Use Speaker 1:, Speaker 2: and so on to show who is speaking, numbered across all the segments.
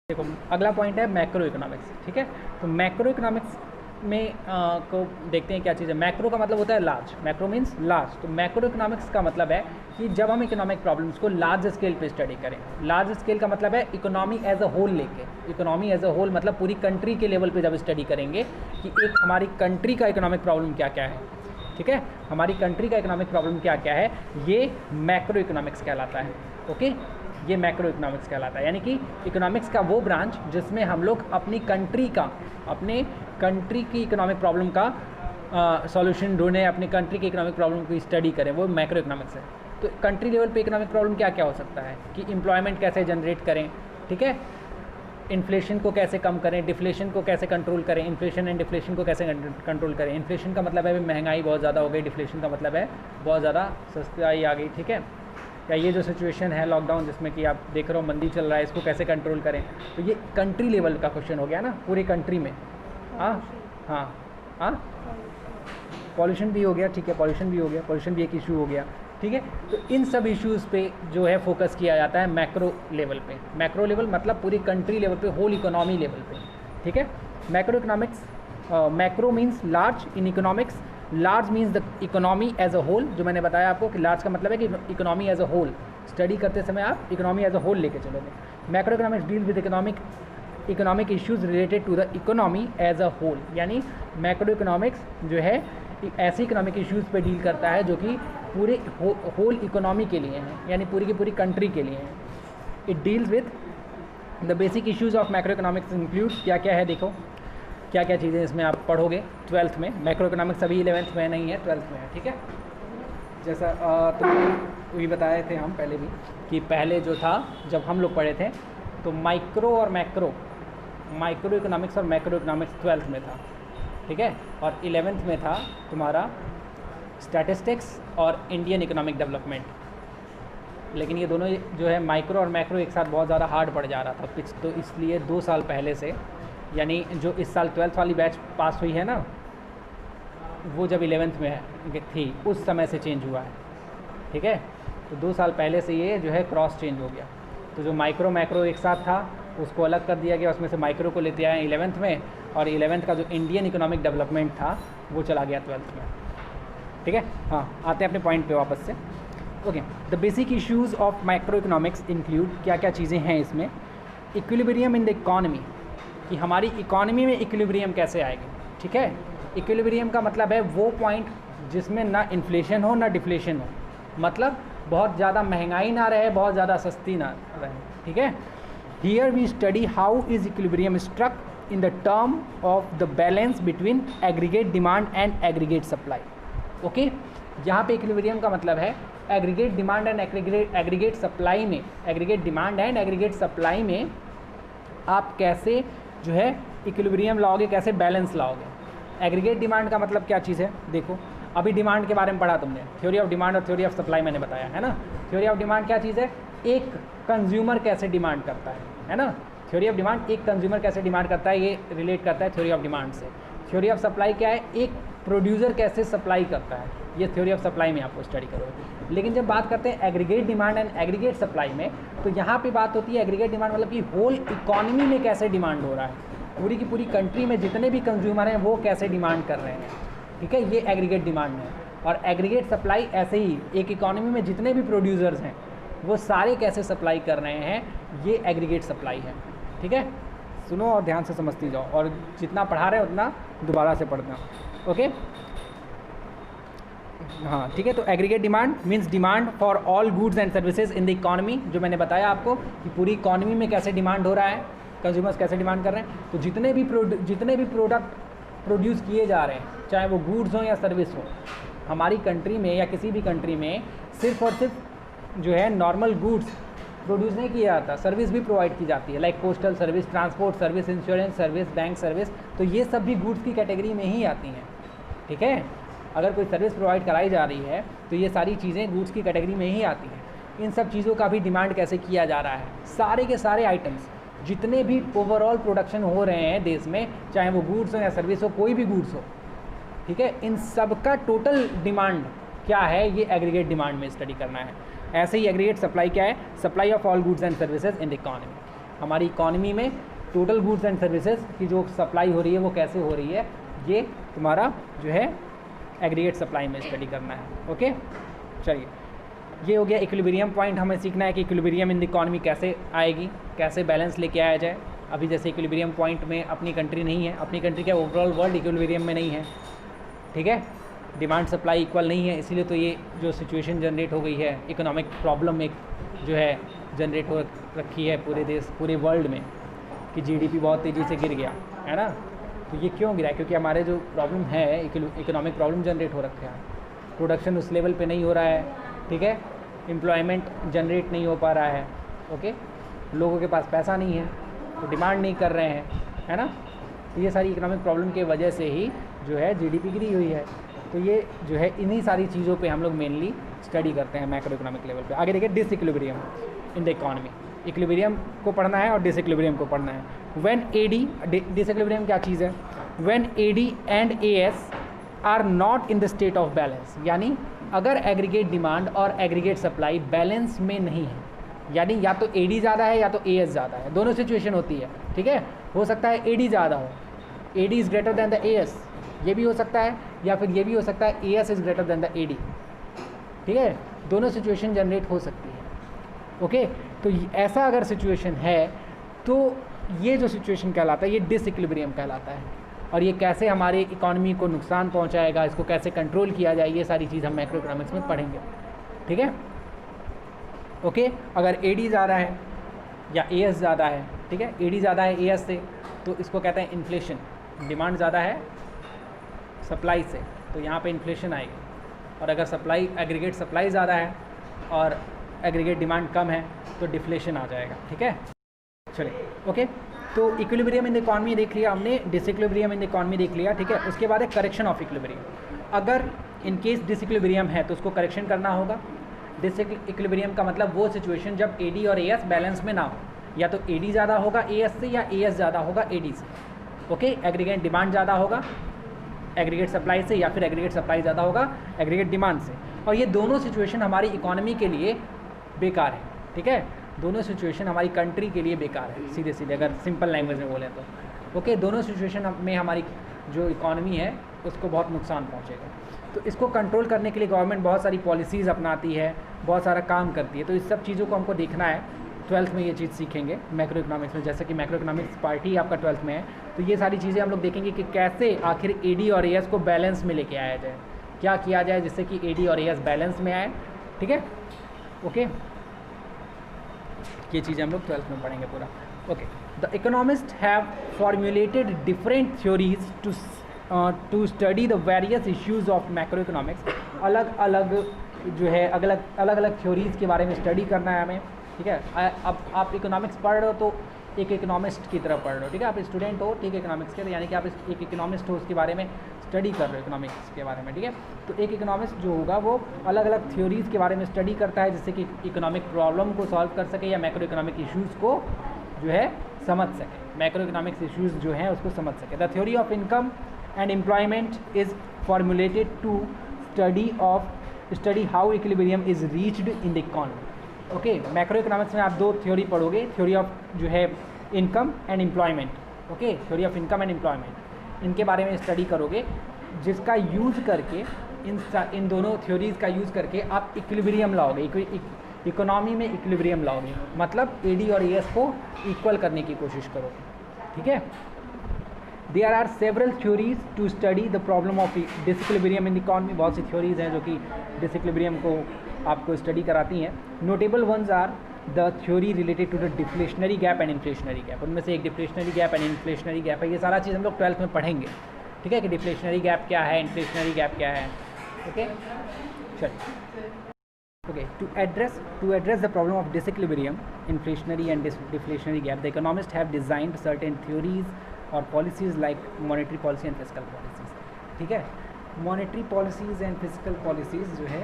Speaker 1: देखो अगला पॉइंट है मैक्रो इकोनॉमिक्स। ठीक है, तो मैक्रो इकोनॉमिक्स में को देखते हैं क्या चीज़ है। मैक्रो का मतलब होता है लार्ज, मैक्रो मीन्स लार्ज। तो मैक्रो इकोनॉमिक्स का मतलब है कि जब हम इकोनॉमिक प्रॉब्लम्स को लार्ज स्केल पे स्टडी करें। लार्ज स्केल का मतलब है इकोनॉमी एज अ होल लेके, इकोनॉमी एज अ होल मतलब पूरी कंट्री के लेवल पे जब स्टडी करेंगे कि एक हमारी कंट्री का इकोनॉमिक प्रॉब्लम क्या क्या है। ठीक है, हमारी कंट्री का इकोनॉमिक प्रॉब्लम क्या क्या है, ये मैक्रो इकोनॉमिक्स कहलाता है। ओके, ये मैक्रो इकोनॉमिक्स कहलाता है, यानी कि इकोनॉमिक्स का वो ब्रांच जिसमें हम लोग अपनी कंट्री का, अपने कंट्री की इकोनॉमिक प्रॉब्लम का सॉल्यूशन ढूंढें, अपनी कंट्री की इकोनॉमिक प्रॉब्लम की स्टडी करें, वो मैक्रो इकोनॉमिक्स है। तो कंट्री लेवल पे इकोनॉमिक प्रॉब्लम क्या क्या हो सकता है कि एम्प्लॉयमेंट कैसे जनरेट करें, ठीक है, इन्फ्लेशन को कैसे कम करें, डिफ्लेशन को कैसे कंट्रोल करें, इन्फ्लेशन एंड डिफ्लेशन को कैसे कंट्रोल करें। इन्फ्लेशन का मतलब है महंगाई बहुत ज़्यादा हो गई, डिफ्लेशन का मतलब है बहुत ज़्यादा सस्ताई आ गई। ठीक है, या ये जो सिचुएशन है लॉकडाउन जिसमें कि आप देख रहे हो मंदी चल रहा है, इसको कैसे कंट्रोल करें। तो ये कंट्री लेवल का क्वेश्चन हो गया ना, पूरी कंट्री में। हाँ हाँ हाँ, पॉल्यूशन भी हो गया, ठीक है, पॉल्यूशन भी हो गया, पॉल्यूशन भी एक इशू हो गया। ठीक है, तो इन सब इश्यूज़ पे जो है फोकस किया जाता है मैक्रो लेवल पे। मैक्रो लेवल मतलब पूरी कंट्री लेवल पे, होल इकोनॉमी लेवल पे। ठीक है, macro economics, macro means large in economics, large means the economy as a whole. जो मैंने बताया आपको कि लार्ज का मतलब है कि economy as a whole, study करते समय आप इकोनॉमी एज अ होल लेके चलोगे। Macro economics deal with economic issues related to the economy as a whole, यानी मैक्रो इकोनॉमिक्स जो है ऐसे इकोनॉमिक इश्यूज़ पे डील करता है जो कि पूरे होल इकोनॉमी के लिए हैं, यानी पूरी की पूरी कंट्री के लिए हैं। It deals with the basic issues of macro economics include, क्या क्या है देखो, क्या क्या चीज़ें इसमें आप पढ़ोगे 12th में। मैक्रो इकोनॉमिक्स अभी 11th में नहीं है, 12th में है। ठीक है, जैसा तो भी बताए थे हम पहले भी कि पहले जो था जब हम लोग पढ़े थे तो माइक्रो और माइक्रो इकोनॉमिक्स और मैक्रो इकोनॉमिक्स 12th में था। ठीक है, और 11th में था तुम्हारा स्टैटिस्टिक्स और इंडियन इकोनॉमिक डेवलपमेंट। लेकिन ये दोनों जो है माइक्रो और मैक्रो एक साथ बहुत ज़्यादा हार्ड पड़ जा रहा था पिच, तो इसलिए 2 साल पहले से, यानी जो इस साल 12th वाली बैच पास हुई है ना, वो जब 11th में थी उस समय से चेंज हुआ है। ठीक है, तो 2 साल पहले से ये जो है क्रॉस चेंज हो गया। तो जो माइक्रो मैक्रो एक साथ था उसको अलग कर दिया गया, उसमें से माइक्रो को लेते आए 11th में, और 11th का जो इंडियन इकोनॉमिक डेवलपमेंट था वो चला गया 12th में। ठीक है, हाँ, आते हैं अपने पॉइंट पे वापस से। Okay, the basic issues of micro economics include, क्या क्या चीज़ें हैं इसमें। इक्विलिब्रियम इन द इकॉनमी, कि हमारी इकॉनमी में इक्विलिब्रियम कैसे आएगी। ठीक है, इक्विलिब्रियम का मतलब है वो पॉइंट जिसमें ना इन्फ्लेशन हो ना डिफ्लेशन हो, मतलब बहुत ज़्यादा महंगाई ना रहे, बहुत ज़्यादा सस्ती ना रहे। ठीक है, here we study how is equilibrium struck in the term of the balance between aggregate demand and aggregate supply. Okay, यहाँ पे इक्विलिब्रियम का मतलब है aggregate demand and aggregate supply में, aggregate demand and aggregate supply में आप कैसे जो है इक्विलिब्रियम लाओगे, कैसे बैलेंस लाओगे। एग्रीगेट डिमांड का मतलब क्या चीज़ है, देखो अभी डिमांड के बारे में पढ़ा तुमने, थ्योरी ऑफ डिमांड और थ्योरी ऑफ सप्लाई मैंने बताया है ना। थ्योरी ऑफ डिमांड क्या चीज़ है, एक कंज्यूमर कैसे डिमांड करता है ना। थ्योरी ऑफ डिमांड एक कंज्यूमर कैसे डिमांड करता है, ये रिलेट करता है थ्योरी ऑफ डिमांड से। थ्योरी ऑफ सप्लाई क्या है, एक प्रोड्यूसर कैसे सप्लाई करता है, ये थ्योरी ऑफ सप्लाई में आपको स्टडी करोगे। लेकिन जब बात करते हैं aggregate demand and aggregate supply में, तो यहाँ पे बात होती है एग्रीगेट डिमांड मतलब कि होल इकॉनमी में कैसे डिमांड हो रहा है, पूरी की पूरी कंट्री में जितने भी कंज्यूमर हैं वो कैसे डिमांड कर रहे हैं। ठीक है, ये एग्रीगेट डिमांड है। और एग्रीगेट सप्लाई ऐसे ही एक इकॉनमी में जितने भी प्रोड्यूसर्स हैं वो सारे कैसे सप्लाई कर रहे हैं, ये एग्रीगेट सप्लाई है। ठीक है, सुनो और ध्यान से समझती जाओ, और जितना पढ़ा रहे उतना दोबारा से पढ़ना। ओके, हाँ ठीक है, तो aggregate demand means demand for all goods and services in the economy, जो मैंने बताया आपको कि पूरी इकॉनमी में कैसे डिमांड हो रहा है, कंज्यूमर्स कैसे डिमांड कर रहे हैं। तो जितने भी प्रोडक्ट प्रोड्यूस किए जा रहे हैं, चाहे वो गुड्स हो या सर्विस हो, हमारी कंट्री में या किसी भी कंट्री में सिर्फ और सिर्फ जो है नॉर्मल गुड्स प्रोड्यूस नहीं किया जाता, सर्विस भी प्रोवाइड की जाती है, like postal service, transport service, insurance service, bank service. तो ये सब भी गुड्स की कैटेगरी में ही आती हैं। ठीक है, अगर कोई सर्विस प्रोवाइड कराई जा रही है तो ये सारी चीज़ें गुड्स की कैटेगरी में ही आती हैं। इन सब चीज़ों का भी डिमांड कैसे किया जा रहा है, सारे के सारे आइटम्स जितने भी ओवरऑल प्रोडक्शन हो रहे हैं देश में, चाहे वो गुड्स हो या सर्विस हो, कोई भी गुड्स हो, ठीक है, इन सब का टोटल डिमांड क्या है, ये एग्रीगेट डिमांड में स्टडी करना है। ऐसे ही एग्रीगेट सप्लाई क्या है, supply of all goods and services in the economy. हमारी इकॉनमी में टोटल गुड्स एंड सर्विसेज की जो सप्लाई हो रही है वो कैसे हो रही है, ये तुम्हारा जो है एग्रीगेट सप्लाई में स्टडी करना है। ओके, चलिए ये हो गया इक्विलिब्रियम पॉइंट। हमें सीखना है कि इक्विलिब्रियम इन द इकॉनमी कैसे आएगी, कैसे बैलेंस लेके आया जाए। अभी जैसे इक्विलिब्रियम पॉइंट में अपनी कंट्री नहीं है, अपनी कंट्री क्या ओवरऑल वर्ल्ड इक्विलिब्रियम में नहीं है, ठीक है, डिमांड सप्लाई इक्वल नहीं है, इसीलिए तो ये जो सिचुएशन जनरेट हो गई है, इकोनॉमिक प्रॉब्लम एक जो है जनरेट हो रखी है पूरे देश पूरे वर्ल्ड में कि जीडीपी बहुत तेज़ी से गिर गया है ना। तो ये क्यों गिरा है? क्योंकि हमारे जो प्रॉब्लम है इकोनॉमिक प्रॉब्लम जनरेट हो रखा है, प्रोडक्शन उस लेवल पे नहीं हो रहा है, ठीक है, एम्प्लॉयमेंट जनरेट नहीं हो पा रहा है, ओके, लोगों के पास पैसा नहीं है तो डिमांड नहीं कर रहे हैं, है ना। तो ये सारी इकोनॉमिक प्रॉब्लम की वजह से ही जो है जीडीपी गिरी हुई है। तो ये जो है इन्हीं सारी चीज़ों पे हम लोग मेनली स्टडी करते हैं मैक्रो इकोनॉमिक लेवल पे। आगे देखिए disequilibrium in the economy, equilibrium को पढ़ना है और डिसइक्विलिब्रियम को पढ़ना है। व्हेन एडी, डिसइक्विलिब्रियम क्या चीज़ है? When AD and AS are not in the state of balance, यानी अगर एग्रीगेट डिमांड और एग्रीगेट सप्लाई बैलेंस में नहीं है, यानी या तो एडी ज़्यादा है या तो एएस ज़्यादा है, दोनों सिचुएशन होती है, ठीक है। हो सकता है एडी ज़्यादा हो, AD is greater than the AS, ये भी हो सकता है, या फिर ये भी हो सकता है AS is greater than the AD, ठीक है, दोनों सिचुएशन जनरेट हो सकती है। ओके, तो ऐसा अगर सिचुएशन है तो ये जो सिचुएशन कहलाता है ये डिसइक्विलिब्रियम कहलाता है। और ये कैसे हमारे इकॉनमी को नुकसान पहुंचाएगा, इसको कैसे कंट्रोल किया जाए, ये सारी चीज़ हम मैक्रो इकोनॉमिक्स में पढ़ेंगे, ठीक है। ओके, अगर एडी ज़्यादा है या एएस ज़्यादा है, ठीक है, एडी ज़्यादा है एएस से तो इसको कहते हैं इन्फ्लेशन, डिमांड ज़्यादा है सप्लाई से तो यहाँ पे इन्फ्लेशन आएगी। और अगर सप्लाई एग्रीगेट सप्लाई ज़्यादा है और एग्रीगेट डिमांड कम है तो डिफ्लेशन आ जाएगा, ठीक है। चलिए, ओके, तो इक्विलिब्रियम इन द इकॉनमी देख लिया हमने, डिसइक्विलिब्रियम इन द इकॉनमी देख लिया, ठीक है। उसके बाद है करेक्शन ऑफ इक्विलिब्रियम। अगर इन केस डिसइक्विलिब्रियम है तो उसको करेक्शन करना होगा। डिसइक्विलिब्रियम का मतलब वो सिचुएशन जब एडी और एएस बैलेंस में ना हो, या तो एडी ज़्यादा होगा एएस से या एएस ज़्यादा होगा एडी से, ओके। एग्रीगेट डिमांड ज़्यादा होगा एग्रीगेट सप्लाई से या फिर एग्रीगेट सप्लाई ज़्यादा होगा एग्रीगेट डिमांड से, और ये दोनों सिचुएशन हमारी इकॉनमी के लिए बेकार है, ठीक है। दोनों सिचुएशन हमारी कंट्री के लिए बेकार है, सीधे सीधे अगर सिंपल लैंग्वेज में बोलें तो, ओके। दोनों सिचुएशन में हमारी जो इकॉनमी है उसको बहुत नुकसान पहुंचेगा। तो इसको कंट्रोल करने के लिए गवर्नमेंट बहुत सारी पॉलिसीज़ अपनाती है, बहुत सारा काम करती है। तो इस सब चीज़ों को हमको देखना है, 12th में ये चीज़ सीखेंगे मैक्रो इकोनॉमिक्स में। जैसे कि मैक्रो इकोनॉमिक्स पार्ट ही आपका 12th में है, तो ये सारी चीज़ें हम लोग देखेंगे कि कैसे आखिर एडी और एएस को बैलेंस में लेके आया जाए, क्या किया जाए जिससे कि एडी और एएस बैलेंस में आए, ठीक है, ओके। ये चीज़ें हम लोग 12th में पढ़ेंगे पूरा, okay. The economist have formulated different theories to study the various issues of macro economics. अलग अलग जो है अलग अलग थ्योरीज़ के बारे में स्टडी करना है हमें, ठीक है। अब आप इकोनॉमिक्स पढ़ रहे हो तो एक इकोनॉमिस्ट की तरह पढ़ रहे हो, ठीक है। आप स्टूडेंट हो, ठीक है, इकोनॉमिक्स के, यानी कि आप एक इकोनॉमिस्ट हो, उसके बारे में स्टडी कर रहे हो इकोनॉमिक्स के बारे में, ठीक है। तो एक इकोनॉमिस्ट जो होगा वो अलग अलग थ्योरीज़ के बारे में स्टडी करता है जिससे कि इकोनॉमिक प्रॉब्लम को सॉल्व कर सके या मैक्रो इकोनॉमिक इश्यूज़ को जो है समझ सके, मैक्रो इकोनॉमिक्स इश्यूज़ जो हैं उसको समझ सके। The theory of income and employment is formulated to study how equilibrium is reached in the economy, okay. Macro economics में आप दो थ्योरी पढ़ोगे, थ्योरी ऑफ जो है income and employment, okay, theory of income and employment, इनके बारे में study करोगे, जिसका यूज़ करके इन दोनों थ्योरीज़ का यूज़ करके आप इक्विलिब्रियम लाओगे, इकोनॉमी में इक्विलिब्रियम लाओगे, मतलब एडी और एएस को इक्वल करने की कोशिश करोगे, ठीक है। There are several theories to study the problem of disequilibrium in the economy. बहुत सी थ्योरीज़ हैं जो कि डिसइक्विलिब्रियम को आपको स्टडी कराती हैं। Notable ones are the theory related to the deflationary gap and inflationary gap. उनमें से एक deflationary gap and inflationary gap है। ये सारा चीज़ हम लोग 12th में पढ़ेंगे, ठीक है, कि डिफ्लेशनरी गैप क्या है, इन्फ्लेशनरी गैप क्या है, ओके। चलिए, okay, to address the problem of disequilibrium, inflationary and deflationary gap, the economist have designed certain theories और policies like monetary policy and physical policies, ठीक है। Monetary policies and physical policies जो है,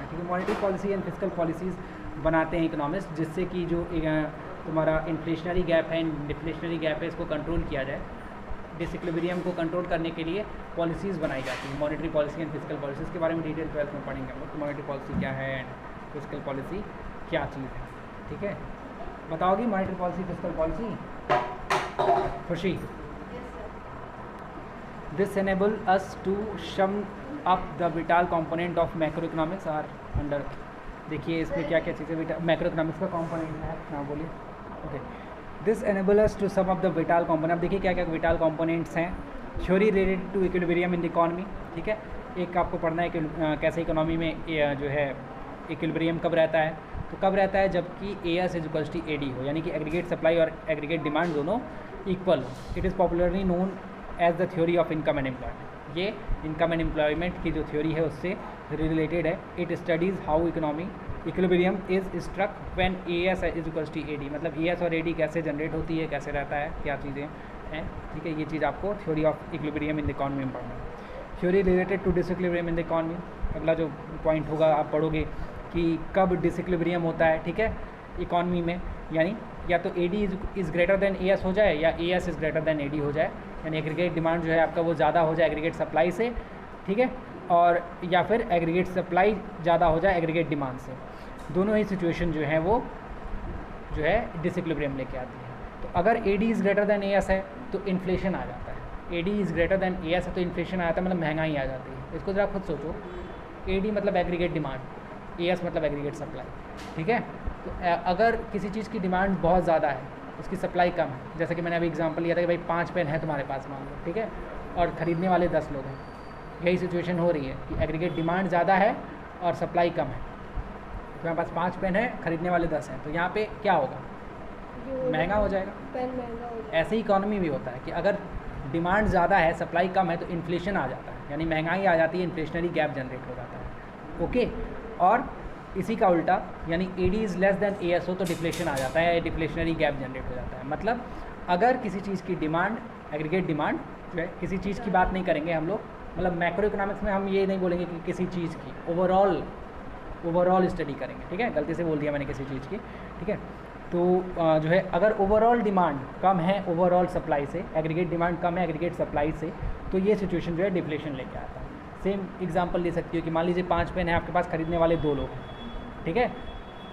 Speaker 1: ठीक है, monetary policy and physical policies बनाते हैं economist, जिससे कि जो तुम्हारा इन्फ्लेशनरी गैप है, डिफ्लेशनरी गैप है, इसको कंट्रोल किया जाए। डिसइक्विलिब्रियम को कंट्रोल करने के लिए पॉलिसीज़ बनाई जाती हैं। Monetary policy and physical policies के बारे में डिटेल 12th में पढ़ेंगे हम लोग, मॉनेटरी पॉलिसी क्या है एंड फिजिकल पॉलिसी क्या चीज़ है, ठीक है। बताओगी monetary policy, fiscal policy? Khushi, this enable us to sum up the vital component of macro economics are under. देखिए इसमें क्या क्या चीज़ें मैक्रो इकोनॉमिक्स का कंपोनेंट है, ना बोलिए। Okay, this enable us to sum of the vital component. अब देखिए क्या क्या विटाल कंपोनेंट्स हैं। Theory related to equilibrium in the economy, ठीक है। एक आपको पढ़ना है कि कैसे इकोनॉमी में जो है इक्विलिब्रियम कब रहता है, तो कब रहता है जबकि AS इक्वल्स टू AD हो, यानी कि एग्रीगेट सप्लाई और एग्रीगेट डिमांड दोनों इक्वल हो। It is popularly known as the theory of income and employment. ये इनकम एंड एम्प्लॉयमेंट की जो थ्योरी है उससे रिलेटेड है। It studies how economy equilibrium is struck when AS is equals to AD, मतलब AS और AD कैसे generate होती है, कैसे रहता है, क्या चीज़ें हैं, ठीक है। ये चीज़ आपको theory of equilibrium in the economy में पढ़ना है। Theory related to disequilibrium in the economy, अगला जो पॉइंट होगा आप पढ़ोगे कि कब डिसइक्विलिब्रियम होता है, ठीक है, इकॉनमी में, यानी या तो AD is greater than AS हो जाए या AS is greater than AD हो जाए, यानी एग्रीगेट डिमांड जो है आपका वो ज़्यादा हो जाए एग्रीगेट सप्लाई से, ठीक है, और या फिर एग्रीगेट सप्लाई ज़्यादा हो जाए एग्रीगेट डिमांड से। दोनों ही सिचुएशन जो है वो जो है डिसइक्विलिब्रियम लेके आती है। तो अगर AD is greater than AS है तो इन्फ्लेशन आ जाता है। AD is greater than AS है तो इन्फ्लेशन आ जाता है, मतलब महंगाई आ जाती है। इसको ज़रा खुद सोचो, AD मतलब एग्रीगेट डिमांड, AS मतलब एग्रीगेट सप्लाई, ठीक है। तो अगर किसी चीज़ की डिमांड बहुत ज़्यादा है, उसकी सप्लाई कम है, जैसे कि मैंने अभी एग्जांपल लिया था कि भाई 5 पेन है तुम्हारे पास मान लो, ठीक है, और ख़रीदने वाले 10 लोग हैं, यही सिचुएशन हो रही है कि एग्रीगेट डिमांड ज़्यादा है और सप्लाई कम है। तो मेरे पास 5 पेन है, ख़रीदने वाले 10 हैं, तो यहाँ पे क्या होगा, महंगा हो जाएगा।
Speaker 2: पेन महंगा हो
Speaker 1: ऐसे ही इकॉनमी भी होता है कि अगर डिमांड ज़्यादा है सप्लाई कम है तो इन्फ्लेशन आ जाता है, यानी महंगाई आ जाती है, इन्फ्लेशनरी गैप जनरेट हो जाता है, ओके। और इसी का उल्टा, यानी AD is less than AS हो तो डिफ्लेशन आ जाता है, डिफ्लेशनरी गैप जनरेट हो जाता है। मतलब अगर किसी चीज़ की डिमांड, एग्रीगेट डिमांड जो है, किसी चीज़ की बात नहीं करेंगे हम लोग, मतलब मैक्रो इकोनॉमिक्स में हम ये नहीं बोलेंगे कि किसी चीज़ की, ओवरऑल स्टडी करेंगे, ठीक है, गलती से बोल दिया मैंने किसी चीज़ की, ठीक है। तो जो है अगर ओवरऑल डिमांड कम है ओवरऑल सप्लाई से, एग्रीगेट डिमांड कम है एग्रीगेट सप्लाई से, तो ये सिचुएशन जो है डिफ्लेशन लेके आता है। सेम एग्जांपल ले सकती हो कि मान लीजिए 5 पेन है आपके पास, खरीदने वाले 2 लोग हैं, ठीक है,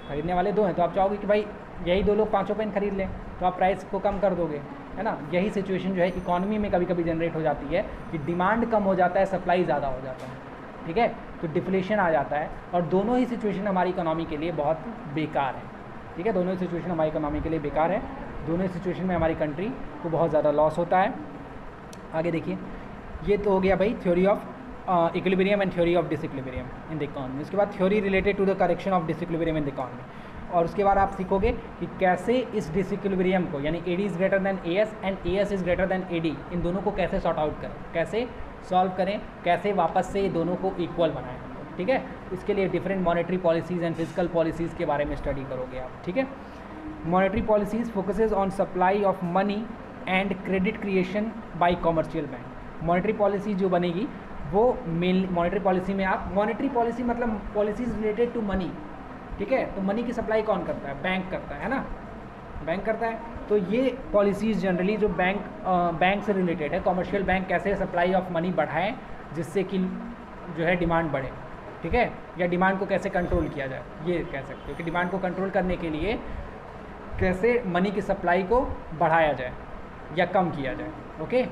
Speaker 1: खरीदने वाले 2 हैं, तो आप चाहोगे कि भाई यही 2 लोग 5 पेन खरीद लें, तो आप प्राइस को कम कर दोगे, है ना। यही सिचुएशन जो है इकॉनमी में कभी कभी जनरेट हो जाती है कि डिमांड कम हो जाता है, सप्लाई ज़्यादा हो जाता है, ठीक है, तो डिफ्लेशन आ जाता है। और दोनों ही सिचुएशन हमारी इकोनॉमी के लिए बहुत बेकार है, ठीक है, दोनों ही सिचुएशन हमारी इकोनॉमी के लिए बेकार है। दोनों ही सिचुएशन में हमारी कंट्री को बहुत ज़्यादा लॉस होता है। आगे देखिए, ये तो हो गया भाई theory of equilibrium and theory of disequilibrium in the economy. उसके बाद theory related to the correction of disequilibrium in the economy, और उसके बाद आप सीखोगे कि कैसे इस डिसइक्विलिब्रियम को, यानी AD is greater than AS and AS is greater than AD, इन दोनों को कैसे सॉर्ट आउट करें, कैसे सॉल्व करें, कैसे वापस से दोनों को इक्वल बनाएं, ठीक है। इसके लिए different monetary policies and physical policies के बारे में स्टडी करोगे आप, ठीक है। Monetary policies focuses on supply of money and credit creation bye commercial bank. Monetary policy जो बनेगी वो मेन मॉनेटरी पॉलिसी में आप, मॉनेटरी पॉलिसी मतलब पॉलिसीज़ रिलेटेड टू मनी, ठीक है, तो मनी की सप्लाई कौन करता है, बैंक करता है ना, बैंक करता है। तो ये पॉलिसीज़ जनरली जो बैंक से रिलेटेड है, कॉमर्शियल बैंक कैसे सप्लाई ऑफ मनी बढ़ाएं जिससे कि जो है डिमांड बढ़े, ठीक है, या डिमांड को कैसे कंट्रोल किया जाए, ये कह सकते हो कि डिमांड को कंट्रोल करने के लिए कैसे मनी की सप्लाई को बढ़ाया जाए या कम किया जाए, ओके।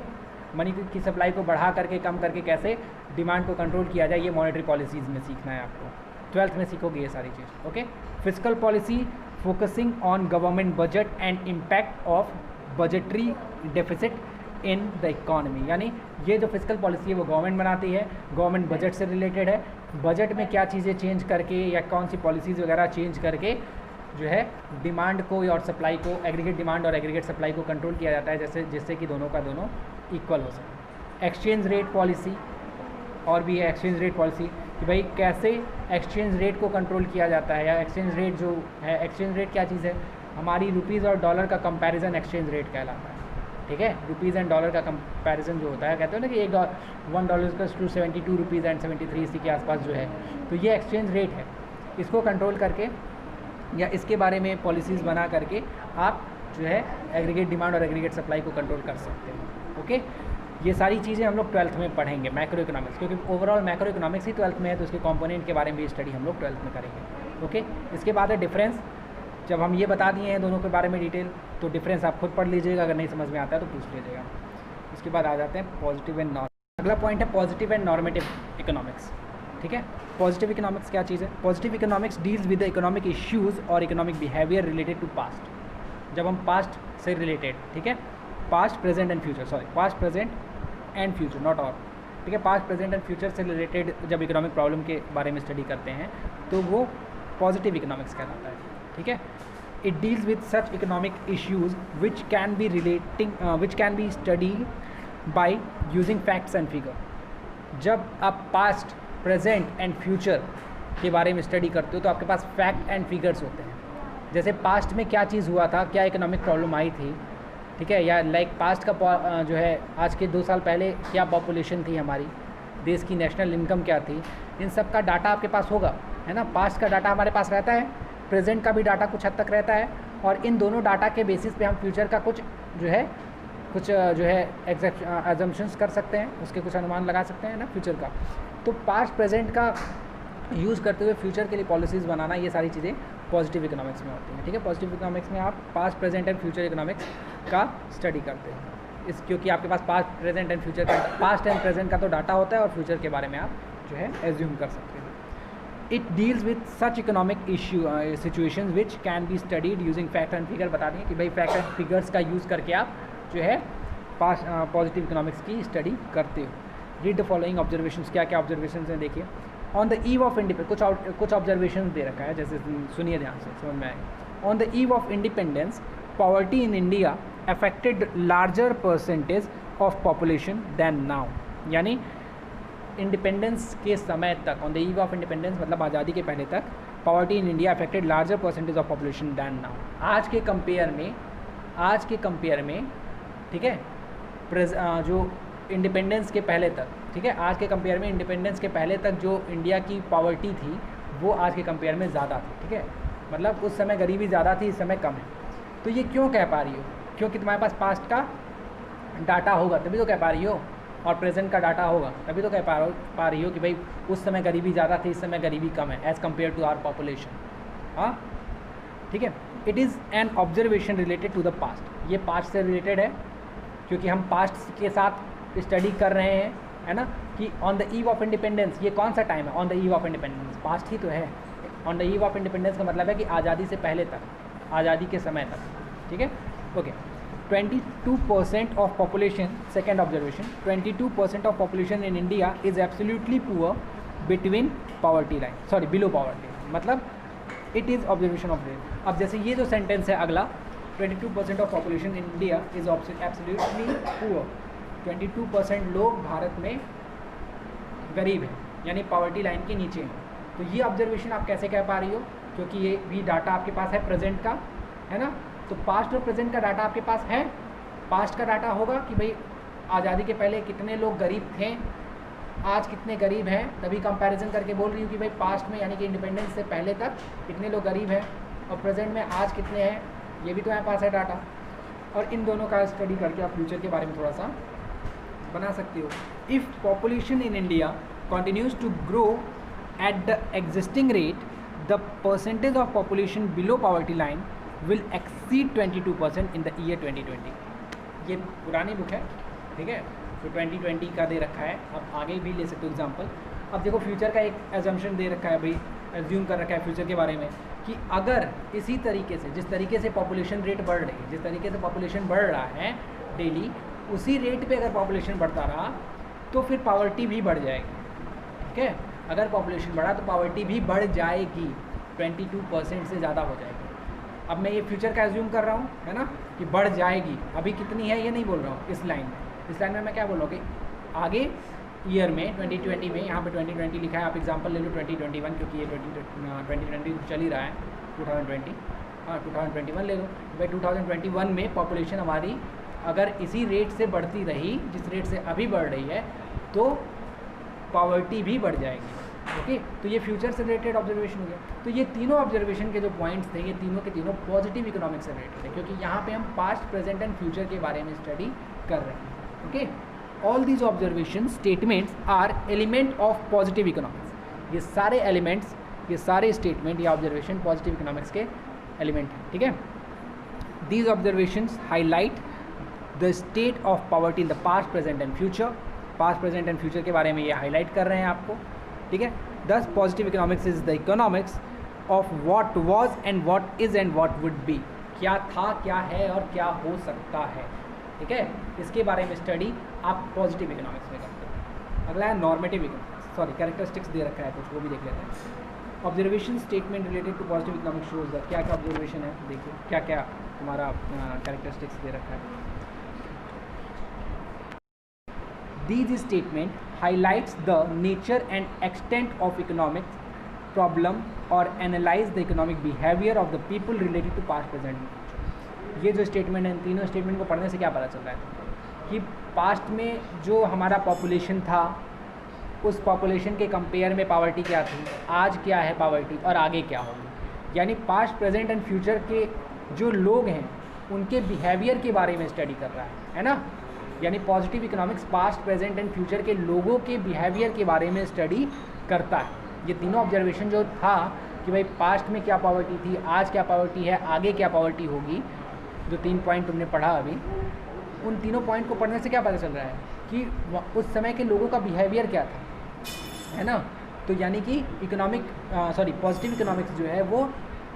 Speaker 1: मनी की सप्लाई को बढ़ा करके कम करके कैसे डिमांड को कंट्रोल किया जाए, ये मॉनेटरी पॉलिसीज़ में सीखना है आपको, 12th में सीखोगे ये सारी चीज़, okay. Physical policy focusing on government budget and impact of budgetary deficit in the economy, यानी ये जो फिजिकल पॉलिसी है वो गवर्नमेंट बनाती है, गवर्नमेंट बजट से रिलेटेड है, बजट में क्या चीज़ें चेंज करके या कौन सी पॉलिसीज़ वगैरह चेंज करके जो है डिमांड को और सप्लाई को, एग्रीगेट डिमांड और एग्रीगेट सप्लाई को कंट्रोल किया जाता है, जैसे जिससे कि दोनों का दोनों इक्वल हो सके। एक्सचेंज रेट पॉलिसी और भी है, एक्सचेंज रेट पॉलिसी कि भाई कैसे एक्सचेंज रेट को कंट्रोल किया जाता है, या एक्सचेंज रेट जो है, एक्सचेंज रेट क्या चीज़ है, हमारी रुपीज़ और डॉलर का कंपैरिजन एक्सचेंज रेट कहलाता है, ठीक है। रुपीज़ एंड डॉलर का कंपैरिजन जो होता है, कहते हो ना कि $1 टू 72 रुपीज़ एंड 73 इसी के आसपास जो है, तो ये एक्सचेंज रेट है। इसको कंट्रोल करके या इसके बारे में पॉलिसीज़ बना करके आप जो है एग्रीगेट डिमांड और एग्रीगेट सप्लाई को कंट्रोल कर सकते हैं, ओके। ये सारी चीज़ें हम लोग 12th में पढ़ेंगे, मैक्रो इकोनॉमिक्स, क्योंकि ओवरऑल मैक्रो इकोनॉमिक्स ही 12th में है, तो उसके कंपोनेंट के बारे में भी स्टडी हम लोग 12th में करेंगे, ओके। इसके बाद है डिफरेंस जब हम ये बता दिए हैं दोनों के बारे में डिटेल, तो डिफरेंस आप खुद पढ़ लीजिएगा, अगर नहीं समझ में आता है तो पूछ लीजिएगा। उसके बाद आ जाते हैं पॉजिटिव एंड नॉर्म। अगला पॉइंट है पॉजिटिव एंड नॉर्मेटिव इकोनॉमिक्स। ठीक है, पॉजिटिव इकोनॉमिक्स क्या चीज़ है? Positive economics deals with the economic issues और economic behaviour related to past. जब हम पास्ट से रिलेटेड, ठीक है, past present and future, sorry past present and future, not और, ठीक है, पास्ट प्रेजेंट एंड फ्यूचर से रिलेटेड जब इकोनॉमिक प्रॉब्लम के बारे में स्टडी करते हैं तो वो पॉजिटिव इकोनॉमिक्स कहलाता है। ठीक है, it deals with such economic issues which can be study by using facts and figure. जब आप पास्ट प्रेजेंट एंड फ्यूचर के बारे में स्टडी करते हो तो आपके पास फैक्ट एंड फिगर्स होते हैं। जैसे पास्ट में क्या चीज़ हुआ था, क्या इकोनॉमिक प्रॉब्लम आई थी, ठीक है, या लाइक पास्ट का जो है आज के 2 साल पहले क्या पॉपुलेशन थी हमारी, देश की नेशनल इनकम क्या थी, इन सब का डाटा आपके पास होगा, है ना। पास्ट का डाटा हमारे पास रहता है, प्रेजेंट का भी डाटा कुछ हद तक रहता है, और इन दोनों डाटा के बेसिस पे हम फ्यूचर का कुछ जो है एग्जम्पशंस कर सकते हैं, उसके कुछ अनुमान लगा सकते हैं ना फ्यूचर का। तो पास्ट प्रेजेंट का यूज़ करते हुए फ्यूचर के लिए पॉलिसीज़ बनाना, ये सारी चीज़ें पॉजिटिव इकोनॉमिक्स में होती हैं। ठीक है, पॉजिटिव इकोनॉमिक्स में आप past present and future economics का स्टडी करते हैं, क्योंकि आपके पास पास्ट प्रेजेंट एंड फ्यूचर का, पास्ट एंड प्रेजेंट का तो डाटा होता है और फ्यूचर के बारे में आप जो है एज्यूम कर सकते हैं। It deals with such economic issue situation which can be studied using fact and figure. बता दें कि भाई फैक्ट एंड फिगर्स का यूज़ करके आप जो है पास्ट पॉजिटिव इकोनॉमिक्स की स्टडी करते हो। रीड द फॉलोइंग ऑब्जर्वेशंस, क्या क्या ऑब्जर्वेशंस हैं देखिए। On the eve of independence, कुछ ऑब्जर्वेशन दे रखा है, जैसे सुनिए ध्यान से, समझ में आएगा। On the eve of independence poverty in India affected larger percentage of population than now. यानी इंडिपेंडेंस के समय तक, on the eve of independence मतलब आज़ादी के पहले तक, poverty in India affected larger percentage of population than now. आज के कंपेयर में ठीक है, जो इंडिपेंडेंस के पहले तक, ठीक है, आज के कंपेयर में इंडिपेंडेंस के पहले तक जो इंडिया की पॉवर्टी थी वो आज के कंपेयर में ज़्यादा थी। ठीक है, मतलब उस समय गरीबी ज़्यादा थी, इस समय कम है। तो ये क्यों कह पा रही हो? क्योंकि तुम्हारे पास पास्ट का डाटा होगा तभी तो कह पा रही हो, और प्रेजेंट का डाटा होगा तभी तो कह पा रही हो कि भाई उस समय गरीबी ज़्यादा थी, इस समय गरीबी कम है as compared to our population. हाँ, ठीक है। It is an observation related to the past. ये पास्ट से रिलेटेड है क्योंकि हम पास्ट के साथ स्टडी कर रहे हैं, है ना, कि on the eve of independence, ये कौन सा टाइम है? On the eve of independence, past ही तो है। On the eve of independence का मतलब है कि आज़ादी से पहले तक, आज़ादी के समय तक। ठीक है, okay. 22% of population, second observation, 22% of population in India is absolutely poor between poverty line, sorry below poverty, मतलब it is observation of rate. अब जैसे ये जो सेंटेंस है अगला, 22% of population in India is absolutely poor, 22% लोग भारत में गरीब हैं, यानी पॉवर्टी लाइन के नीचे हैं। तो ये ऑब्जर्वेशन आप कैसे कह पा रही हो? क्योंकि ये भी डाटा आपके पास है प्रेजेंट का, है ना। तो पास्ट और प्रेजेंट का डाटा आपके पास है। पास्ट का डाटा होगा कि भाई आज़ादी के पहले कितने लोग गरीब थे, आज कितने गरीब हैं, तभी कंपैरिजन करके बोल रही हूँ कि भाई पास्ट में यानी कि इंडिपेंडेंस से पहले तक कितने लोग गरीब हैं, और प्रेजेंट में आज कितने हैं, ये भी तो हमारे पास है डाटा। और इन दोनों का स्टडी करके आप फ्यूचर के बारे में थोड़ा सा बना सकते हो। If population in India continues to grow at the existing rate, the percentage of population below poverty line will exceed 22% in the year 2020। ये पुरानी बुक है, ठीक है, तो 2020 का दे रखा है, आप आगे भी ले सकते हो एग्जाम्पल। अब देखो फ्यूचर का एक एजम्पशन दे रखा है, भाई एज्यूम कर रखा है फ्यूचर के बारे में कि अगर इसी तरीके से, जिस तरीके से पॉपुलेशन रेट बढ़ रही है, जिस तरीके से पॉपुलेशन बढ़ रहा है डेली, उसी रेट पे अगर पॉपुलेशन बढ़ता रहा तो फिर पॉवर्टी भी बढ़ जाएगी। ठीक है, अगर पॉपुलेशन बढ़ा तो पॉवर्टी भी बढ़ जाएगी, 22% से ज़्यादा हो जाएगी। अब मैं ये फ्यूचर का एज्यूम कर रहा हूँ, है ना, कि बढ़ जाएगी। अभी कितनी है ये नहीं बोल रहा हूँ इस लाइन में। इस लाइन में मैं क्या बोल रहा हूँ कि आगे ईयर में 2020 में, यहाँ पे 2020 लिखा है, आप एग्जांपल ले लो 2021, क्योंकि ये 2020 चल ही रहा है, 2020, हाँ 2021 ले लो भाई। 2021 में पॉपुलेशन हमारी अगर इसी रेट से बढ़ती रही, जिस रेट से अभी बढ़ रही है, तो पॉवर्टी भी बढ़ जाएगी। ओके, तो ये फ्यूचर से रिलेटेड ऑब्जर्वेशन हो गया। तो ये तीनों ऑब्जर्वेशन के जो पॉइंट्स थे, ये तीनों के तीनों पॉजिटिव इकोनॉमिक्स से रिलेटेड है, क्योंकि यहाँ पे हम पास्ट, प्रेजेंट एंड फ्यूचर के बारे में स्टडी कर रहे हैं। Okay, all these observation statements are element of positive economics. ये सारे एलिमेंट्स, ये सारे स्टेटमेंट या ऑब्जर्वेशन पॉजिटिव इकोनॉमिक्स के एलिमेंट है, ठीक है। These observations highlight the state of poverty in the past, present and future. Past, present and future के बारे में ये हाईलाइट कर रहे हैं आपको, ठीक है। दस positive economics is the economics of what was and what is and what would be. क्या था, क्या है और क्या हो सकता है, ठीक है। इसके बारे में स्टडी आप पॉजिटिव इकोनॉमिक्स में करते हो। अगला है नॉर्मेटिव इकोनॉमिक्स, सॉरी कैरेक्टरिस्टिक्स दे रखा है कुछ, वो भी देख लेते हैं। Observation statement related to positive economics shows that, क्या क्या ऑब्जर्वेशन है देखिए, क्या क्या तुम्हारा कैरेक्टरिस्टिक्स दे रखा है। These statement highlights the nature and extent of economic problem or analyze the economic behavior of the people related to past, present and future। ये जो स्टेटमेंट है, इन तीनों स्टेटमेंट को पढ़ने से क्या पता चल रहा है कि पास्ट में जो हमारा पॉपुलेशन था, उस पॉपुलेशन के कंपेयर में पावर्टी क्या थी, आज क्या है पावर्टी और आगे क्या होगी। यानी पास्ट, प्रेजेंट एंड फ्यूचर के जो लोग हैं उनके बिहेवियर के बारे में स्टडी कर रहा है ना। यानी positive economics past, present and future के लोगों के बिहेवियर के बारे में स्टडी करता है। ये तीनों ऑब्जर्वेशन जो था कि भाई पास्ट में क्या पावर्टी थी, आज क्या पावर्टी है, आगे क्या पावर्टी होगी, जो 3 पॉइंट तुमने पढ़ा अभी, उन तीनों पॉइंट को पढ़ने से क्या पता चल रहा है कि उस समय के लोगों का बिहेवियर क्या था, है ना। तो यानी कि इकोनॉमिक पॉजिटिव इकोनॉमिक्स जो है वो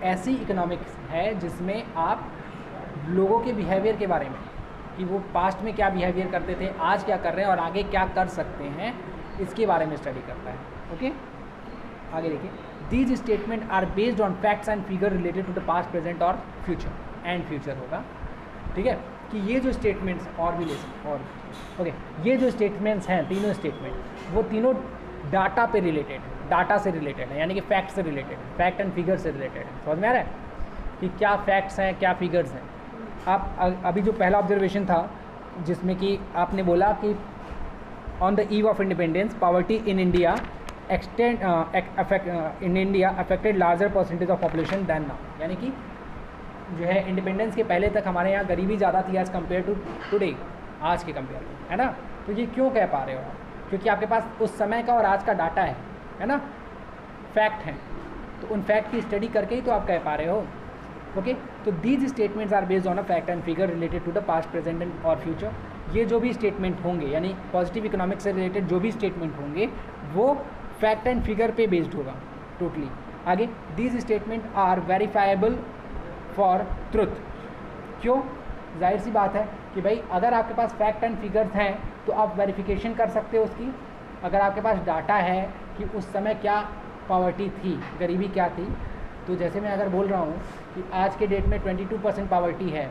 Speaker 1: ऐसी इकोनॉमिक्स है जिसमें आप लोगों के बिहेवियर के बारे में, कि वो पास्ट में क्या बिहेवियर करते थे, आज क्या कर रहे हैं और आगे क्या कर सकते हैं, इसके बारे में स्टडी करता है। ओके, आगे देखिए। These statement are based on facts and figure related to the past, present और फ्यूचर। एंड फ्यूचर होगा, ठीक है। कि ये जो स्टेटमेंट्स और भी ले सकते और ओके, ये जो स्टेटमेंट्स हैं, तीनों स्टेटमेंट, वो तीनों डाटा पे रिलेटेड है, डाटा से रिलेटेड है, यानी कि फैक्ट से रिलेटेड है, फैक्ट एंड फिगर से रिलेटेड है। समझ में आ रहा है कि क्या फैक्ट्स हैं, क्या फिगर्स हैं। आप अभी जो पहला ऑब्जर्वेशन था जिसमें कि आपने बोला कि on the eve of independence poverty in India affected larger percentage of population than now. यानी कि जो है इंडिपेंडेंस के पहले तक हमारे यहाँ गरीबी ज़्यादा थी एज़ कम्पेयर टू टुडे, आज के कंपेयर में, है ना। तो ये क्यों कह पा रहे हो? क्योंकि आपके पास उस समय का और आज का डाटा है ना, फैक्ट हैं। तो उन फैक्ट की स्टडी करके ही तो आप कह पा रहे हो। ओके, तो these statements are based on a fact and figure related to the past, present and और फ्यूचर। ये जो भी स्टेटमेंट होंगे, यानी पॉजिटिव इकोनॉमिक्स से रिलेटेड जो भी स्टेटमेंट होंगे, वो फैक्ट एंड फिगर पे बेस्ड होगा टोटली। आगे, these statement are verifiable for truth. क्यों? जाहिर सी बात है कि भाई अगर आपके पास फैक्ट एंड फिगर्स हैं तो आप वेरिफिकेशन कर सकते हो उसकी। अगर आपके पास डाटा है कि उस समय क्या पावर्टी थी, गरीबी क्या थी, तो जैसे मैं अगर बोल रहा हूँ कि आज के डेट में 22% पावर्टी है,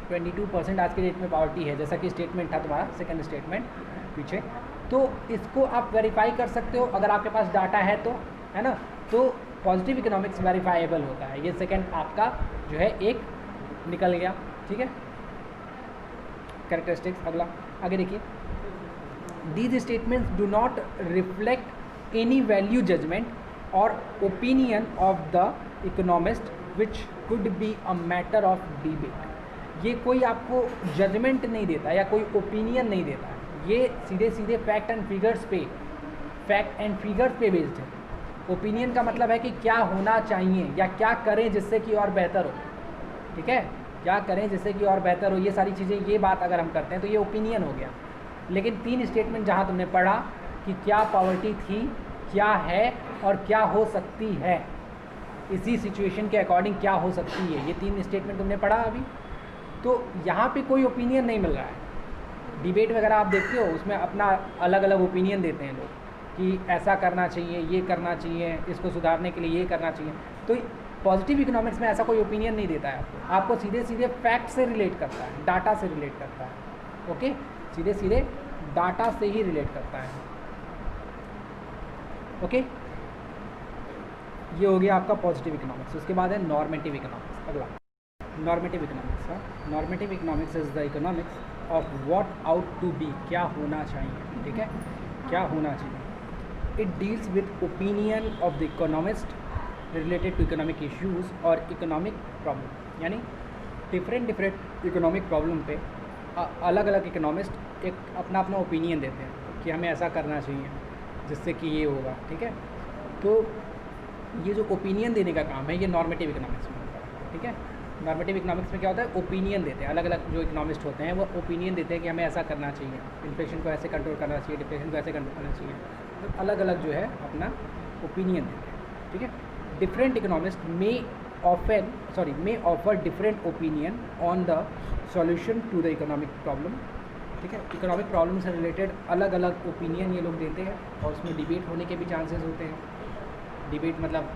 Speaker 1: 22% आज के डेट में पावर्टी है, जैसा कि स्टेटमेंट था तुम्हारा सेकंड स्टेटमेंट पीछे, तो इसको आप वेरीफाई कर सकते हो अगर आपके पास डाटा है तो, है ना। तो पॉजिटिव इकोनॉमिक्स वेरीफाइबल होता है। ये सेकंड आपका जो है एक निकल गया, ठीक है, कैरेक्टरिस्टिक्स। अगला आगे देखिए। These statements do not reflect any value judgement और opinion of the economist which could be a matter of debate. ये कोई आपको जजमेंट नहीं देता या कोई ओपिनियन नहीं देता है, ये सीधे सीधे फैक्ट एंड फिगर्स पे बेस्ड है। ओपिनियन का मतलब है कि क्या होना चाहिए या क्या करें जिससे कि और बेहतर हो, ठीक है, क्या करें जिससे कि और बेहतर हो, ये सारी चीज़ें, ये बात अगर हम करते हैं तो ये ओपिनियन हो गया। लेकिन 3 स्टेटमेंट जहाँ तुमने पढ़ा कि क्या पावर्टी थी, क्या है और क्या हो सकती है, इसी सिचुएशन के अकॉर्डिंग क्या हो सकती है, ये 3 स्टेटमेंट तुमने पढ़ा अभी। तो यहाँ पे कोई ओपिनियन नहीं मिल रहा है। डिबेट वगैरह आप देखते हो, उसमें अपना अलग अलग ओपिनियन देते हैं लोग कि ऐसा करना चाहिए, ये करना चाहिए, इसको सुधारने के लिए ये करना चाहिए। तो पॉजिटिव इकोनॉमिक्स में ऐसा कोई ओपिनियन नहीं देता है आपको सीधे सीधे फैक्ट से रिलेट करता है, डाटा से रिलेट करता है। ओके, सीधे सीधे डाटा से ही रिलेट करता है। ओके, ये हो गया आपका पॉजिटिव इकोनॉमिक्स। उसके बाद है नॉर्मेटिव इकोनॉमिक्स। अगला नॉर्मेटिव इकोनॉमिक्स है। Normative economics is the economics of what ought to be, क्या होना चाहिए, ठीक है, क्या होना चाहिए। It deals with opinion of the economist related to economic issues और इकोनॉमिक प्रॉब्लम। यानी डिफरेंट इकोनॉमिक प्रॉब्लम पे अलग अलग इकोनॉमिस्ट एक अपना अपना ओपिनियन देते हैं कि हमें ऐसा करना चाहिए जिससे कि ये होगा, ठीक है। तो ये जो ओपिनियन देने का काम है, ये नॉर्मेटिव इकोनॉमिक्स में होता है। ठीक है। नॉर्मेटिव इकोनॉमिक्स में क्या होता है, ओपिनियन देते हैं, अलग अलग जो इकोनॉमिस्ट होते हैं वो ओपिनियन देते हैं कि हमें ऐसा करना चाहिए, इन्फ्लेशन को ऐसे कंट्रोल करना चाहिए, डिप्रेशन को ऐसे कंट्रोल करना चाहिए, तो अलग अलग जो है अपना ओपिनियन देते हैं, ठीक है। Different economist may offer different opinion on the solution to the economic problem, ठीक है। इकोनॉमिक प्रॉब्लम से रिलेटेड अलग अलग ओपिनियन ये लोग देते हैं और उसमें डिबेट होने के भी चांसेस होते हैं। डिबेट मतलब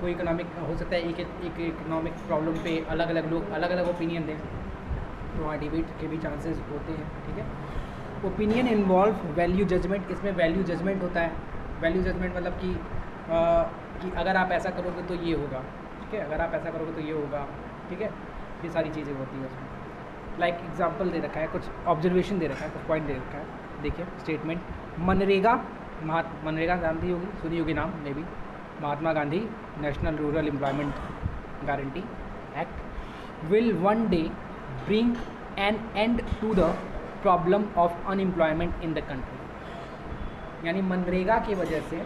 Speaker 1: कोई इकोनॉमिक हो सकता है, एक इकोनॉमिक प्रॉब्लम पे अलग अलग लोग अलग अलग ओपिनियन दें, तो वहाँ डिबेट के भी चांसेस होते हैं, ठीक है। ओपिनियन इन्वॉल्व वैल्यू जजमेंट, इसमें वैल्यू जजमेंट होता है। वैल्यू जजमेंट मतलब कि अगर आप ऐसा करोगे तो ये होगा, ठीक है, अगर आप ऐसा करोगे तो ये होगा, ठीक है, ये सारी चीज़ें होती हैं उसमें। लाइक एग्जाम्पल दे रखा है, कुछ ऑब्जर्वेशन दे रखा है, कुछ पॉइंट दे रखा है। देखिए स्टेटमेंट, मनरेगा जानती होगी, सुनी होगी नाम maybe, Mahatma Gandhi national rural employment guarantee act will one day bring an end to the problem of unemployment in the country. यानी मनरेगा की वजह से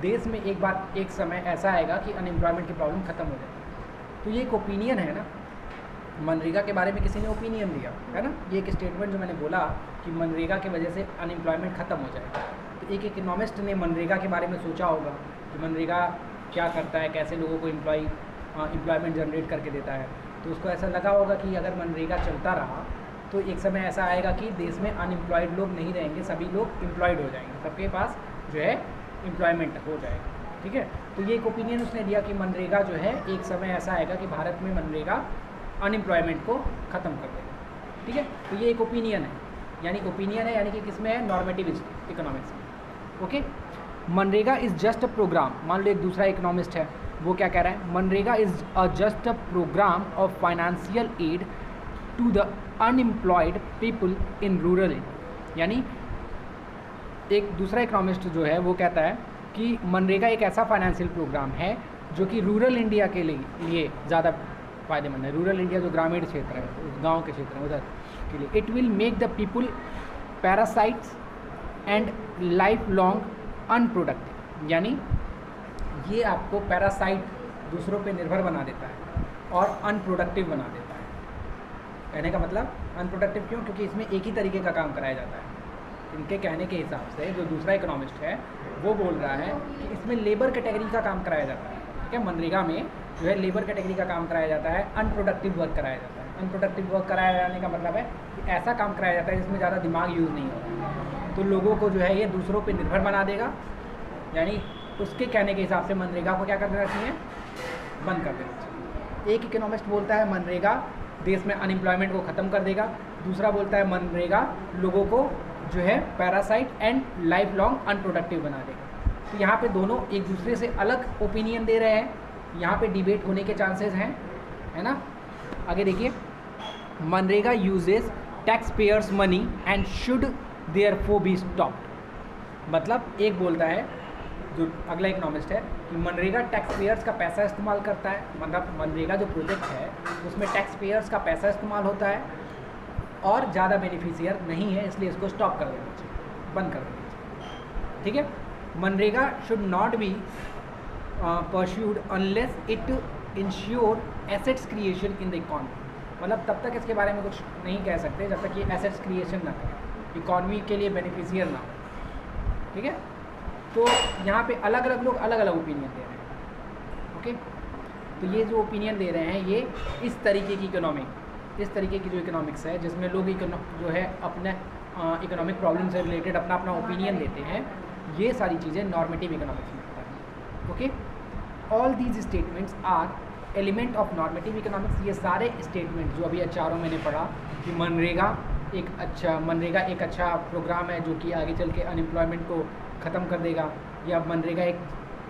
Speaker 1: देश में एक समय ऐसा आएगा कि अनएम्प्लॉयमेंट की प्रॉब्लम ख़त्म हो जाएगी। तो ये एक ओपिनियन है ना, मनरेगा के बारे में किसी ने ओपिनियन दिया है ना, ये एक स्टेटमेंट जो मैंने बोला कि मनरेगा की वजह से अनएम्प्लॉयमेंट ख़त्म हो जाएगा। तो एक इकोनॉमिस्ट ने मनरेगा के बारे में सोचा होगा कि मनरेगा क्या करता है, कैसे लोगों को एम्प्लॉयमेंट जनरेट करके देता है। तो उसको ऐसा लगा होगा कि अगर मनरेगा चलता रहा तो एक समय ऐसा आएगा कि देश में अनएम्प्लॉयड लोग नहीं रहेंगे, सभी लोग एम्प्लॉयड हो जाएंगे, सबके पास जो है एम्प्लॉयमेंट हो जाएगा, ठीक है। तो ये एक ओपिनियन उसने दिया कि मनरेगा जो है एक समय ऐसा आएगा कि भारत में मनरेगा अनएम्प्लॉयमेंट को ख़त्म कर देगा, ठीक है। तो ये एक ओपिनियन है, यानी कि किसमें है, नॉर्मेटिव इकोनॉमिक्स में, ओके। मनरेगा इज़ जस्ट अ प्रोग्राम, मान लो एक दूसरा इकोनॉमिस्ट है, वो क्या कह रहा है, मनरेगा is just a program of financial aid to the unemployed people in rural area. यानी एक दूसरा इकोनॉमिस्ट जो है वो कहता है कि मनरेगा एक ऐसा फाइनेंशियल प्रोग्राम है जो कि रूरल इंडिया के लिए ज़्यादा फ़ायदेमंद है। रूरल इंडिया जो ग्रामीण क्षेत्र है, गांव के क्षेत्र हैं उधर के लिए, it will make the people parasites and life long unproductive. यानी ये आपको पैरासाइट, दूसरों पे निर्भर बना देता है और अनप्रोडक्टिव बना देता है। कहने का मतलब अनप्रोडक्टिव क्यों, क्योंकि इसमें एक ही तरीके का काम कराया जाता है। इनके कहने के हिसाब से जो दूसरा इकोनॉमिस्ट है वो बोल रहा है कि इसमें लेबर कैटेगरी का काम कराया जाता है, ठीक है। मनरेगा में जो है लेबर कैटेगरी का काम कराया जाता है, अनप्रोडक्टिव वर्क कराया जाता है। अनप्रोडक्टिव वर्क कराया जाने का मतलब है कि ऐसा काम कराया जाता है जिसमें ज़्यादा दिमाग यूज़ नहीं होता, तो लोगों को जो है ये दूसरों पे निर्भर बना देगा। यानी उसके कहने के हिसाब से मनरेगा को क्या कर देना चाहिए, बंद कर देना चाहिए। एक इकोनॉमिस्ट बोलता है मनरेगा देश में अनएम्प्लॉयमेंट को ख़त्म कर देगा, दूसरा बोलता है मनरेगा लोगों को जो है parasite and life long unproductive बना देगा। तो यहाँ पे दोनों एक दूसरे से अलग ओपिनियन दे रहे हैं, यहाँ पे डिबेट होने के चांसेस हैं, है ना। आगे देखिए, MNREGA uses tax payers money and should therefore be stopped. मतलब एक बोलता है जो अगला इकोनॉमिस्ट है कि मनरेगा टैक्स पेयर्स का पैसा इस्तेमाल करता है, मतलब मनरेगा जो प्रोजेक्ट है उसमें टैक्स पेयर्स का पैसा इस्तेमाल होता है और ज़्यादा बेनिफिशियर नहीं है, इसलिए इसको स्टॉप कर देना चाहिए, बंद कर देना चाहिए, ठीक है। मनरेगा should not be pursued unless it ensure assets creation in the economy. मतलब तब तक इसके बारे में कुछ नहीं कह सकते जब तक ये एसेट्स क्रिएशन ना करें, इकॉनमी के लिए बेनिफिशियर ना हो, ठीक है। तो यहाँ पे अलग अलग लोग अलग अलग ओपिनियन दे रहे हैं, ओके। तो ये जो ओपिनियन दे रहे हैं ये इस तरीके की जो इकोनॉमिक्स है जिसमें लोग जो है अपने इकोनॉमिक प्रॉब्लम से रिलेटेड अपना अपना ओपिनियन देते हैं, ये सारी चीज़ें नॉर्मेटिव इकोनॉमिक्स में होता है, okay. All these statements are element of normative economics. ये सारे स्टेटमेंट जो अभी चारों मैंने पढ़ा कि मनरेगा एक अच्छा प्रोग्राम है जो कि आगे चल के अनएम्प्लॉयमेंट को ख़त्म कर देगा, या मनरेगा एक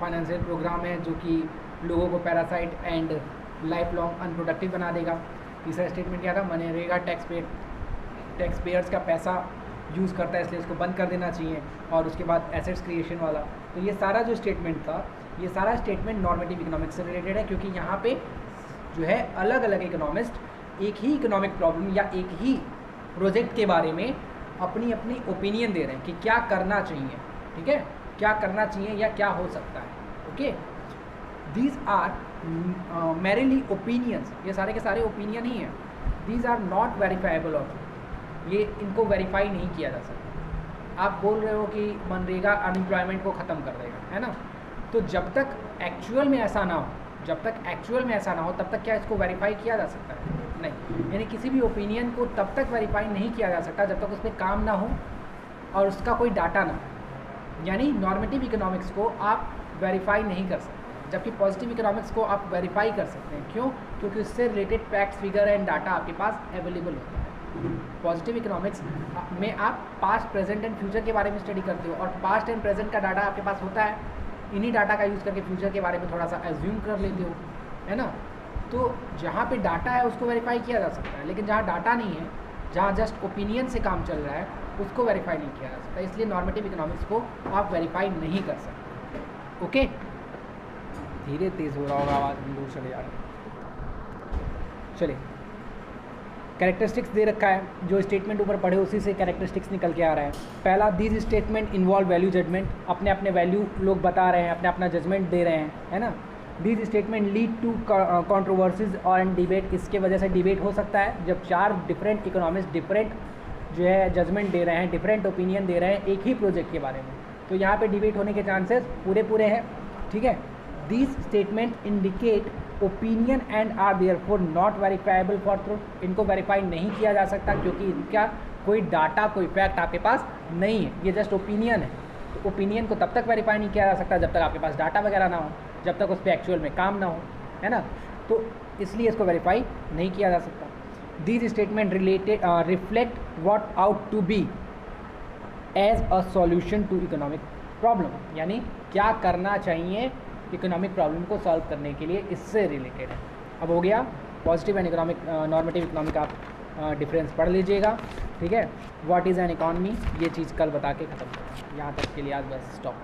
Speaker 1: फाइनेंशियल प्रोग्राम है जो कि लोगों को parasite and life long unproductive बना देगा। तीसरा स्टेटमेंट क्या था, मनरेगा टैक्स पेयर्स का पैसा यूज़ करता है इसलिए इसको बंद कर देना चाहिए, और उसके बाद एसेट्स क्रिएशन वाला। तो ये सारा जो स्टेटमेंट था, ये सारा स्टेटमेंट नॉर्मेटिव इकोनॉमिक्स से रिलेटेड है, क्योंकि यहाँ पे जो है अलग अलग इकोनॉमिस्ट एक ही इकोनॉमिक प्रॉब्लम या एक ही प्रोजेक्ट के बारे में अपनी अपनी ओपिनियन दे रहे हैं कि क्या करना चाहिए, ठीक है, क्या करना चाहिए या क्या हो सकता है, okay. These are merely opinions, ये सारे के सारे ओपिनियन ही हैं। These are not verifiable also, ये इनको वेरीफाई नहीं किया जा सकता। आप बोल रहे हो कि मनरेगा अनएम्प्लॉयमेंट को ख़त्म कर देगा, है ना, तो जब तक एक्चुअल में ऐसा ना हो, तब तक क्या इसको वेरीफाई किया जा सकता है? नहीं। यानी किसी भी ओपिनियन को तब तक वेरीफाई नहीं किया जा सकता जब तक उस पर काम ना हो और उसका कोई डाटा ना हो। यानी नॉर्मेटिव इकोनॉमिक्स को आप वेरीफाई नहीं कर सकते, जबकि पॉजिटिव इकोनॉमिक्स को आप वेरीफाई कर सकते हैं। क्यों? क्योंकि उससे related facts, figure and data आपके पास अवेलेबल होता है। पॉजिटिव इकोनॉमिक्स में आप पास्ट, प्रेजेंट एंड फ्यूचर के बारे में स्टडी करते हो, और पास्ट एंड प्रेजेंट का डाटा आपके पास होता है। इन्हीं डाटा का यूज़ करके फ्यूचर के बारे में थोड़ा सा एज्यूम कर लेते हो, है ना। तो जहाँ पे डाटा है उसको वेरीफाई किया जा सकता है, लेकिन जहाँ डाटा नहीं है, जहाँ जस्ट ओपिनियन से काम चल रहा है, उसको वेरीफाई नहीं किया जा सकता। इसलिए नॉर्मेटिव इकोनॉमिक्स को आप वेरीफाई नहीं कर सकते। ओके, धीरे तेज़ हो रहा होगा आवाज़, दूर चले जा रहे हैं। चलिए, कैरेक्टरिस्टिक्स दे रखा है, जो स्टेटमेंट ऊपर पढ़े उसी से कैरेक्टरिस्टिक्स निकल के आ रहा है। पहला, these statement involve value judgement, अपने अपने वैल्यू लोग बता रहे हैं, अपने अपना जजमेंट दे रहे हैं, है ना। These statement lead to controversies और डिबेट, इसके वजह से डिबेट हो सकता है जब चार डिफरेंट इकोनॉमिस्ट डिफरेंट जो है जजमेंट दे रहे हैं, डिफरेंट ओपिनियन दे रहे हैं एक ही प्रोजेक्ट के बारे में, तो यहाँ पे डिबेट होने के चांसेस पूरे हैं, ठीक है। These statement indicate opinion and are therefore not verifiable for truth, इनको वेरीफाई नहीं किया जा सकता क्योंकि इनका कोई डाटा, कोई फैक्ट आपके पास नहीं है, ये जस्ट ओपिनियन है। तो ओपिनियन को तब तक वेरीफाई नहीं किया जा सकता जब तक आपके पास डाटा वगैरह ना हो, जब तक उस पर एक्चुअल में काम ना हो, है ना। तो इसलिए इसको वेरीफाई नहीं किया जा सकता। These statement reflect what ought to be as a solution to economic problem, यानी क्या करना चाहिए इकोनॉमिक प्रॉब्लम को सॉल्व करने के लिए, इससे रिलेटेड है। अब हो गया positive and economic, normative economic आप डिफरेंस पढ़ लीजिएगा, ठीक है। व्हाट इज़ एन इकॉनमी, ये चीज़ कल बता के ख़त्म करें। यहाँ तक के लिए आज बस स्टॉप।